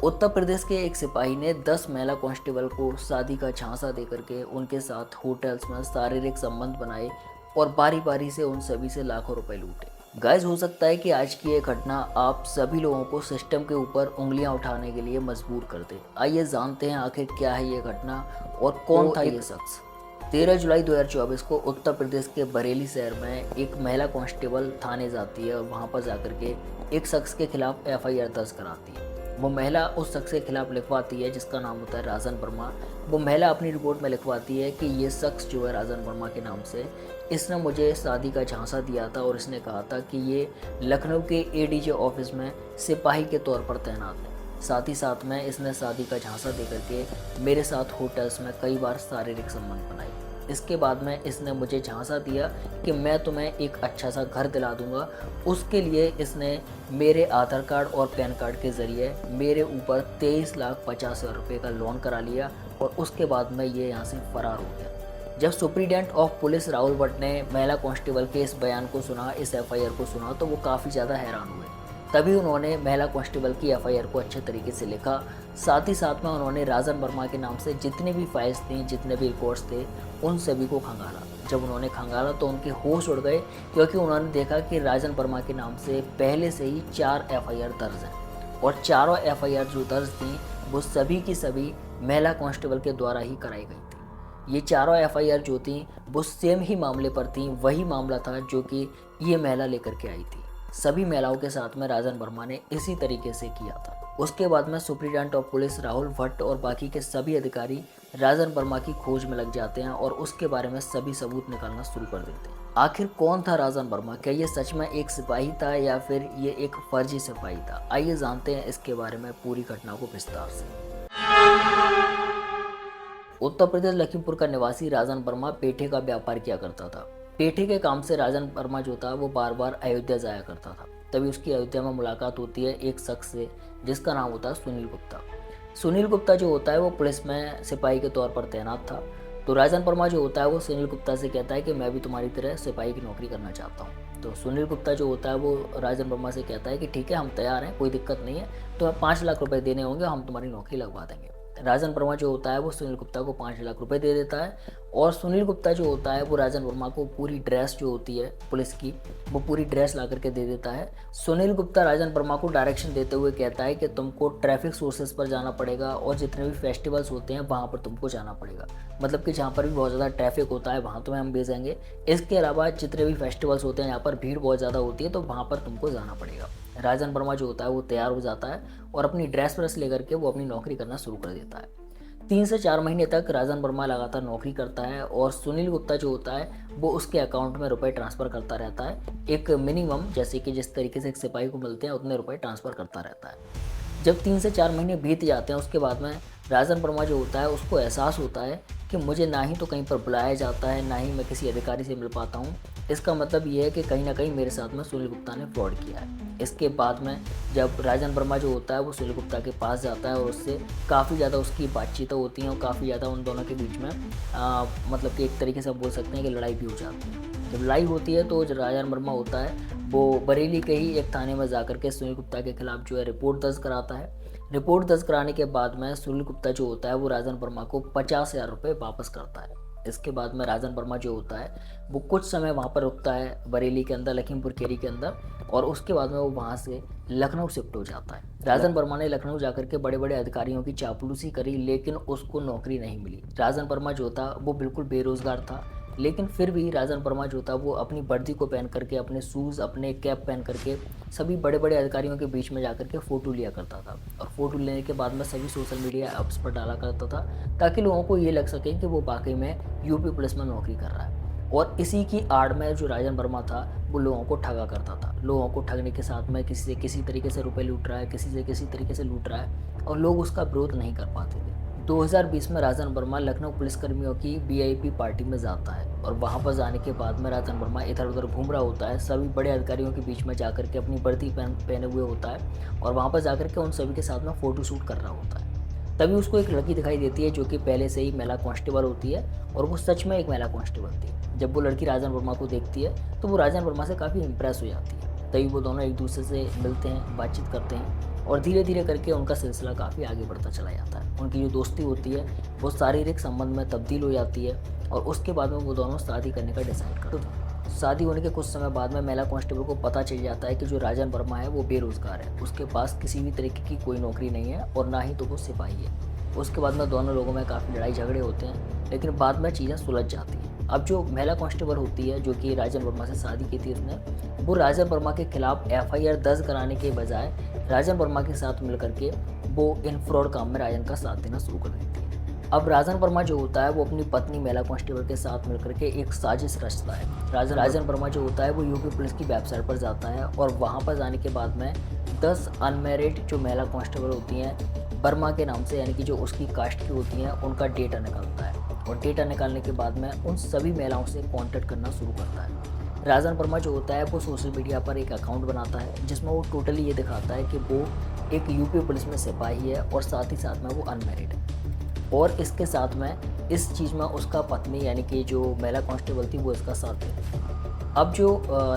उत्तर प्रदेश के एक सिपाही ने 10 महिला कांस्टेबल को शादी का झांसा देकर के उनके साथ होटल्स में शारीरिक संबंध बनाए और बारी बारी से उन सभी से लाखों रुपए लूटे। गाइस, हो सकता है कि आज की ये घटना आप सभी लोगों को सिस्टम के ऊपर उंगलियां उठाने के लिए मजबूर कर दे। आइए जानते हैं आखिर क्या है ये घटना और कौन था ये शख्स। 13 जुलाई 2024 को उत्तर प्रदेश के बरेली शहर में एक महिला कांस्टेबल थाने जाती है और वहां पर जाकर के एक शख्स के खिलाफ एफआईआर दर्ज कराती है। वो महिला उस शख्स के खिलाफ लिखवाती है जिसका नाम होता है राजन वर्मा। वो महिला अपनी रिपोर्ट में लिखवाती है कि ये शख्स जो है राजन वर्मा के नाम से, इसने मुझे शादी का झांसा दिया था और इसने कहा था कि ये लखनऊ के एडीजे ऑफिस में सिपाही के तौर पर तैनात है। साथ ही साथ में इसने शादी का झांसा देकर के मेरे साथ होटल्स में कई बार शारीरिक संबंध बनाए। इसके बाद में इसने मुझे झांसा दिया कि मैं तुम्हें एक अच्छा सा घर दिला दूंगा। उसके लिए इसने मेरे आधार कार्ड और पैन कार्ड के ज़रिए मेरे ऊपर 23,50,000 रुपये का लोन करा लिया और उसके बाद में ये यहाँ से फरार हो गया। जब superintendent of police Rahul Bhatt ने महिला कांस्टेबल के इस बयान को सुना, इस एफआईआर को सुना, तो वो काफ़ी ज़्यादा हैरान हुए। तभी उन्होंने महिला कांस्टेबल की एफआईआर को अच्छे तरीके से लिखा। साथ ही साथ में उन्होंने राजन वर्मा के नाम से जितने भी फाइल्स थी, जितने भी रिकॉर्ड्स थे, उन सभी को खंगाला। जब उन्होंने खंगाला तो उनके होश उड़ गए, क्योंकि उन्होंने देखा कि राजन वर्मा के नाम से पहले से ही 4 एफआईआर दर्ज हैं और चारों एफआईआर जो दर्ज थी वो सभी की सभी महिला कांस्टेबल के द्वारा ही कराई गई थी। ये चारों एफआईआर जो थी वो सेम ही मामले पर थी, वही मामला था जो कि ये महिला लेकर के आई थी। सभी महिलाओं के साथ में राजन वर्मा ने इसी तरीके से किया था। उसके बाद में superintendent of police Rahul Bhatt और बाकी के सभी अधिकारी राजन वर्मा की खोज में लग जाते हैं और उसके बारे में सभी सबूत निकालना शुरू कर देते हैं। आखिर कौन था राजन वर्मा? क्या ये सच में एक सिपाही था या फिर ये एक फर्जी सिपाही था? आइए जानते हैं इसके बारे में पूरी घटना को विस्तार से। उत्तर प्रदेश लखीमपुर का निवासी राजन वर्मा पेठे का व्यापार किया करता था। पेठे के काम से राजन वर्मा जो था वो बार बार अयोध्या जाया करता था। तभी उसकी अयोध्या में मुलाकात होती है एक शख्स से जिसका नाम होता है सुनील गुप्ता। सुनील गुप्ता जो होता है वो पुलिस में सिपाही के तौर पर तैनात था। तो राजन वर्मा जो होता है वो सुनील गुप्ता से कहता है कि मैं भी तुम्हारी तरह सिपाही की नौकरी करना चाहता हूँ। तो सुनील गुप्ता जो होता है वो राजन वर्मा से कहता है कि ठीक है, हम तैयार हैं, कोई दिक्कत नहीं है, तो 5 लाख रुपए देने होंगे, हम तुम्हारी नौकरी लगवा देंगे। राजन वर्मा जो होता है वो सुनील गुप्ता को 5 लाख रुपए दे देता है और सुनील गुप्ता जो होता है वो राजन वर्मा को पूरी ड्रेस जो होती है पुलिस की, वो पूरी ड्रेस ला करके दे देता है। सुनील गुप्ता राजन वर्मा को डायरेक्शन देते हुए कहता है कि तुमको ट्रैफिक सोर्सेज पर जाना पड़ेगा और जितने भी फेस्टिवल्स होते हैं वहाँ पर तुमको जाना पड़ेगा। मतलब कि जहाँ पर भी बहुत ज़्यादा ट्रैफिक होता है वहाँ तुम्हें हम भेजेंगे। इसके अलावा जितने भी फेस्टिवल्स होते हैं जहाँ पर भीड़ बहुत ज़्यादा होती है तो वहाँ पर तुमको जाना पड़ेगा। राजन वर्मा जो होता है वो तैयार हो जाता है और अपनी ड्रेस व्रेस लेकर के वो अपनी नौकरी करना शुरू कर देता है। 3 से 4 महीने तक राजन वर्मा लगातार नौकरी करता है और सुनील गुप्ता जो होता है वो उसके अकाउंट में रुपए ट्रांसफ़र करता रहता है। एक मिनिमम, जैसे कि जिस तरीके से एक सिपाही को मिलते हैं उतने रुपए ट्रांसफ़र करता रहता है। जब 3 से 4 महीने बीत जाते हैं उसके बाद में राजन वर्मा जो होता है उसको एहसास होता है कि मुझे ना ही तो कहीं पर बुलाया जाता है, ना ही मैं किसी अधिकारी से मिल पाता हूँ। इसका मतलब ये है कि कहीं ना कहीं मेरे साथ में सुनील गुप्ता ने फ्रॉड किया है। इसके बाद में जब राजन वर्मा जो होता है वो सुनील गुप्ता के पास जाता है और उससे काफ़ी ज़्यादा उसकी बातचीत होती हैं और काफ़ी ज़्यादा उन दोनों के बीच में मतलब कि एक तरीके से हम बोल सकते हैं कि लड़ाई भी हो जाती है। जब लड़ाई होती है तो जो राजन वर्मा होता है वो बरेली के ही एक थाने में जाकर के सुनील गुप्ता के खिलाफ जो है रिपोर्ट दर्ज कराता है। रिपोर्ट दर्ज कराने के बाद में सुनील गुप्ता जो होता है वो राजन वर्मा को 50,000 रुपये वापस करता है। इसके बाद में राजन वर्मा जो होता है वो कुछ समय वहाँ पर रुकता है बरेली के अंदर, लखीमपुर केरी के अंदर, और उसके बाद में वो वहाँ से लखनऊ शिफ्ट हो जाता है। राजन वर्मा ने लखनऊ जाकर के बड़े बड़े अधिकारियों की चापलूसी करी लेकिन उसको नौकरी नहीं मिली। राजन वर्मा जो था वो बिल्कुल बेरोजगार था, लेकिन फिर भी राजन वर्मा जो था वो अपनी वर्दी को पहन करके, अपने शूज़, अपने कैप पहन करके सभी बड़े बड़े अधिकारियों के बीच में जाकर के फ़ोटो लिया करता था और फ़ोटो लेने के बाद में सभी सोशल मीडिया ऐप्स पर डाला करता था ताकि लोगों को ये लग सके कि वो वाकई में यूपी पुलिस में नौकरी कर रहा है। और इसी की आड़ में जो राजन वर्मा था वो लोगों को ठगा करता था। लोगों को ठगने के साथ में किसी से किसी तरीके से रुपए लूट रहा है, किसी से किसी तरीके से लूट रहा है और लोग उसका विरोध नहीं कर पाते थे। 2020 में राजन वर्मा लखनऊ पुलिसकर्मियों की वीआईपी पार्टी में जाता है और वहाँ पर जाने के बाद में राजन वर्मा इधर उधर घूम रहा होता है, सभी बड़े अधिकारियों के बीच में जाकर के अपनी वर्दी पहने हुए होता है और वहाँ पर जाकर के उन सभी के साथ में फ़ोटो शूट कर रहा होता है। तभी उसको एक लड़की दिखाई देती है जो कि पहले से ही महिला कांस्टेबल होती है और वो सच में एक महिला कांस्टेबल थी। जब वो लड़की राजन वर्मा को देखती है तो वो राजन वर्मा से काफ़ी इम्प्रेस हो जाती है। तभी वो दोनों एक दूसरे से मिलते हैं, बातचीत करते हैं और धीरे धीरे करके उनका सिलसिला काफ़ी आगे बढ़ता चला जाता है। उनकी जो दोस्ती होती है वो शारीरिक संबंध में तब्दील हो जाती है और उसके बाद में वो दोनों शादी करने का डिसाइड करते हैं। शादी होने के कुछ समय बाद में महिला कांस्टेबल को पता चल जाता है कि जो राजन वर्मा है वो बेरोजगार है, उसके पास किसी भी तरीके की कोई नौकरी नहीं है और ना ही तो वो सिपाही है। उसके बाद में दोनों लोगों में काफ़ी लड़ाई झगड़े होते हैं, लेकिन बाद में चीज़ें सुलझ जाती हैं। अब जो महिला कांस्टेबल होती है जो कि राजन वर्मा से शादी की थी उसने, वो राजन वर्मा के खिलाफ एफआईआर दर्ज कराने के बजाय राजन वर्मा के साथ मिलकर के वो इन फ्रॉड काम में राजन का साथ देना शुरू कर देती है। अब राजन वर्मा जो होता है वो अपनी पत्नी महिला कांस्टेबल के साथ मिलकर के एक साजिश रचता है। राजन वर्मा जो होता है वो यूपी पुलिस की वेबसाइट पर जाता है और वहाँ पर जाने के बाद में 10 अनमेरिड जो महिला कांस्टेबल होती हैं वर्मा के नाम से, यानी कि जो उसकी कास्ट की होती हैं, उनका डेटा निकालता है और डेटा निकालने के बाद में उन सभी महिलाओं से कांटेक्ट करना शुरू करता है। राजन वर्मा जो होता है वो सोशल मीडिया पर एक अकाउंट बनाता है जिसमें वो टोटली ये दिखाता है कि वो एक यूपी पुलिस में सिपाही है और साथ ही साथ में वो अनमेरिड है। और इसके साथ में इस चीज़ में उसका पत्नी यानी कि जो महिला कांस्टेबल थी वो इसका साथ देती है। अब जो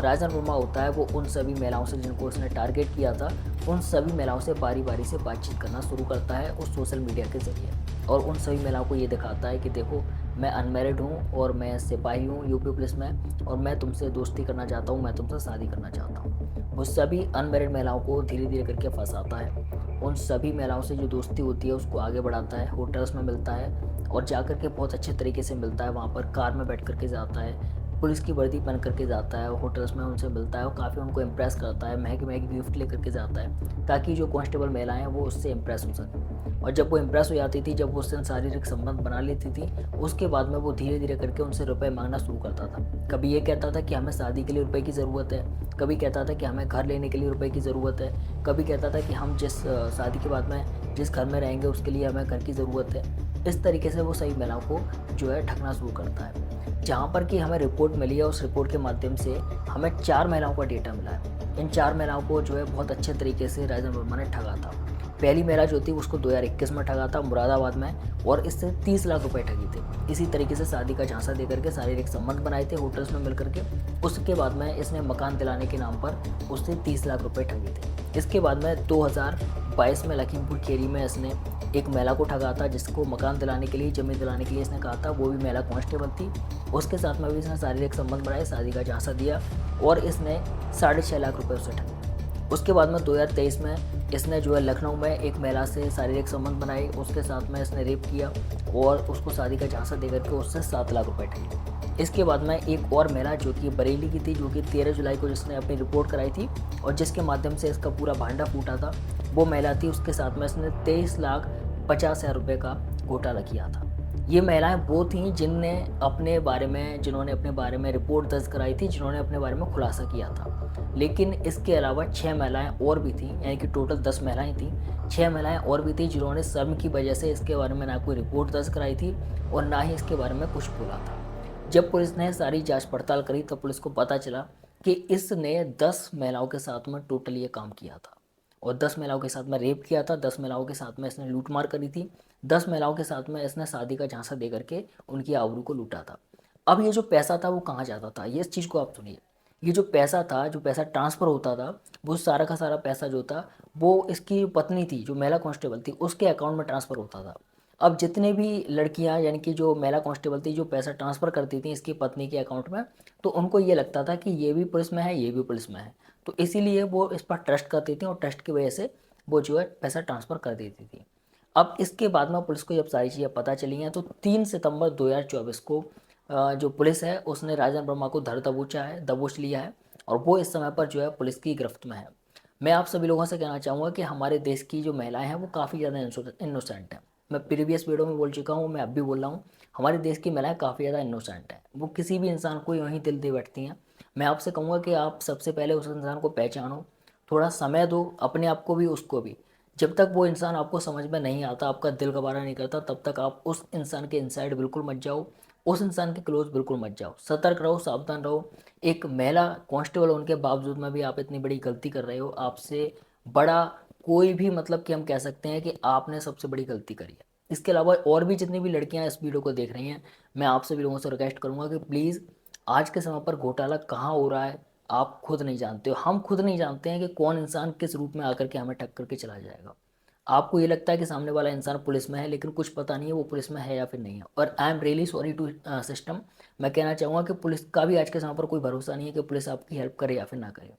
राजन वर्मा होता है वो उन सभी महिलाओं से जिनको उसने टारगेट किया था, उन सभी महिलाओं से बारी बारी से बातचीत करना शुरू करता है उस सोशल मीडिया के ज़रिए और उन सभी महिलाओं को ये दिखाता है कि देखो मैं अनमेरिड हूँ और मैं सिपाही हूँ यूपी पुलिस में और मैं तुमसे दोस्ती करना चाहता हूँ, मैं तुमसे शादी करना चाहता हूँ। वो सभी अनमेरिड महिलाओं को धीरे धीरे करके फंसाता है, उन सभी महिलाओं से जो दोस्ती होती है उसको आगे बढ़ाता है, होटल्स में मिलता है और जाकर के बहुत अच्छे तरीके से मिलता है, वहाँ पर कार में बैठ करके जाता है, पुलिस की वर्दी पहन करके जाता है, होटल्स में उनसे मिलता है और काफ़ी उनको इम्प्रेस करता है, महंगे महंगे गिफ्ट लेकर के जाता है ताकि जो कांस्टेबल महिलाएं हैं वो उससे इम्प्रेस हो सकें। और जब वो इम्प्रेस हो जाती थी, जब वो उससे शारीरिक संबंध बना लेती थी, उसके बाद में वो धीरे धीरे करके उनसे रुपए मांगना शुरू करता था। कभी ये कहता था कि हमें शादी के लिए रुपए की ज़रूरत है, कभी कहता था कि हमें घर लेने के लिए रुपए की ज़रूरत है, कभी कहता था कि हम जिस शादी के बाद में जिस घर में रहेंगे उसके लिए हमें घर की ज़रूरत है। इस तरीके से वो सही महिलाओं को जो है ठगना शुरू करता है। जहाँ पर कि हमें रिपोर्ट मिली है, उस रिपोर्ट के माध्यम से हमें 4 महिलाओं का डेटा मिला है। इन 4 महिलाओं को जो है बहुत अच्छे तरीके से राजन वर्मा ने ठगा था। पहली महिला जो थी उसको 2021 में ठगा था मुरादाबाद में और इससे 30 लाख रुपए ठगी थे। इसी तरीके से शादी का झांसा देकर के शारीरिक संबंध बनाए थे होटल्स में मिल करके। उसके बाद में इसने मकान दिलाने के नाम पर उससे 30 लाख रुपए ठगे थे। इसके बाद में 2022 में लखीमपुर खीरी में इसने एक महिला को ठगा था जिसको मकान दिलाने के लिए, ज़मीन दिलाने के लिए इसने कहा था, वो भी महिला कांस्टेबल थी। उसके साथ में भी इसने शारीरिक संबंध बनाए, शादी का झांसा दिया और इसने 6.5 लाख रुपए उससे ठगे। उसके बाद में 2023 में इसने जो है लखनऊ में एक महिला से शारीरिक संबंध बनाए, उसके साथ में इसने रेप किया और उसको शादी का झांसा देकर के उससे 7 लाख रुपए ठगे। इसके बाद में एक और महिला जो कि बरेली की थी, जो कि 13 जुलाई को जिसने अपनी रिपोर्ट कराई थी और जिसके माध्यम से इसका पूरा भांडा फूटा था, वो महिला थी। उसके साथ में इसने 23,50,000 रुपये का घोटाला किया था। ये महिलाएं वो थीं जिन्होंने अपने बारे में रिपोर्ट दर्ज कराई थी, जिन्होंने अपने बारे में खुलासा किया था। लेकिन इसके अलावा 6 महिलाएं और भी थीं, यानी कि टोटल 10 महिलाएं थीं। 6 महिलाएं और भी थीं जिन्होंने शर्म की वजह से इसके बारे में ना कोई रिपोर्ट दर्ज कराई थी और ना ही इसके बारे में कुछ बोला था। जब पुलिस ने सारी जांच पड़ताल करी तब पुलिस को पता चला कि इसने 10 महिलाओं के साथ में टोटल ये काम किया था और 10 महिलाओं के साथ में रेप किया था, 10 महिलाओं के साथ में इसने लूटमार करी थी, 10 महिलाओं के साथ में इसने शादी का झांसा दे करके उनकी आबरू को लूटा था। अब ये जो पैसा था वो कहाँ जाता था, ये इस चीज़ को आप सुनिए। ये जो पैसा था, जो पैसा ट्रांसफ़र होता था, वो सारा का सारा पैसा जो था वो इसकी पत्नी थी, जो महिला कांस्टेबल थी, उसके अकाउंट में ट्रांसफ़र होता था। अब जितने भी लड़कियां, यानी कि जो महिला कांस्टेबल थी, जो पैसा ट्रांसफ़र करती थी इसकी पत्नी के अकाउंट में, तो उनको ये लगता था कि ये भी पुलिस में है, ये भी पुलिस में है, तो इसीलिए वो इस पर ट्रस्ट करती थी और ट्रस्ट की वजह से वो जो है पैसा ट्रांसफ़र कर देती थी। अब इसके बाद में पुलिस को जब सारी चीज़ें पता चली हैं तो 3 सितंबर 2024 को जो पुलिस है उसने राजन वर्मा को दबोच लिया है और वो इस समय पर जो है पुलिस की गिरफ्त में है। मैं आप सभी लोगों से कहना चाहूँगा कि हमारे देश की जो महिलाएं हैं वो काफ़ी ज़्यादा इनोसेंट हैं। मैं प्रीवियस वीडियो में बोल चुका हूँ, मैं अब भी बोल रहा हूँ, हमारे देश की महिलाएं काफ़ी ज़्यादा इनोसेंट हैं। वो किसी भी इंसान को यूँ ही दिल दे बैठती हैं। मैं आपसे कहूँगा कि आप सबसे पहले उस इंसान को पहचानो, थोड़ा समय दो अपने आप को भी, उसको भी। जब तक वो इंसान आपको समझ में नहीं आता, आपका दिल गवारा नहीं करता, तब तक आप उस इंसान के इनसाइड बिल्कुल मत जाओ, उस इंसान के क्लोज बिल्कुल मत जाओ। सतर्क रहो, सावधान रहो। एक महिला कांस्टेबल होने के बावजूद में भी आप इतनी बड़ी गलती कर रहे हो, आपसे बड़ा कोई भी, मतलब कि हम कह सकते हैं कि आपने सबसे बड़ी गलती करी है। इसके अलावा और भी जितनी भी लड़कियां इस वीडियो को देख रही हैं, मैं आप सभी लोगों से रिक्वेस्ट करूंगा कि प्लीज़ आज के समय पर घोटाला कहाँ हो रहा है, आप खुद नहीं जानते हो, हम खुद नहीं जानते हैं कि कौन इंसान किस रूप में आकर के हमें टक्कर के चला जाएगा। आपको ये लगता है कि सामने वाला इंसान पुलिस में है, लेकिन कुछ पता नहीं है वो पुलिस में है या फिर नहीं है। और I am really sorry to system. मैं कहना चाहूँगा कि पुलिस का भी आज के समय पर कोई भरोसा नहीं है कि पुलिस आपकी हेल्प करे या फिर ना करे।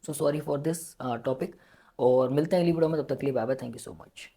So sorry for this topic. और मिलते हैं अगली वीडियो में, तब तक के लिए bye bye, thank you so much.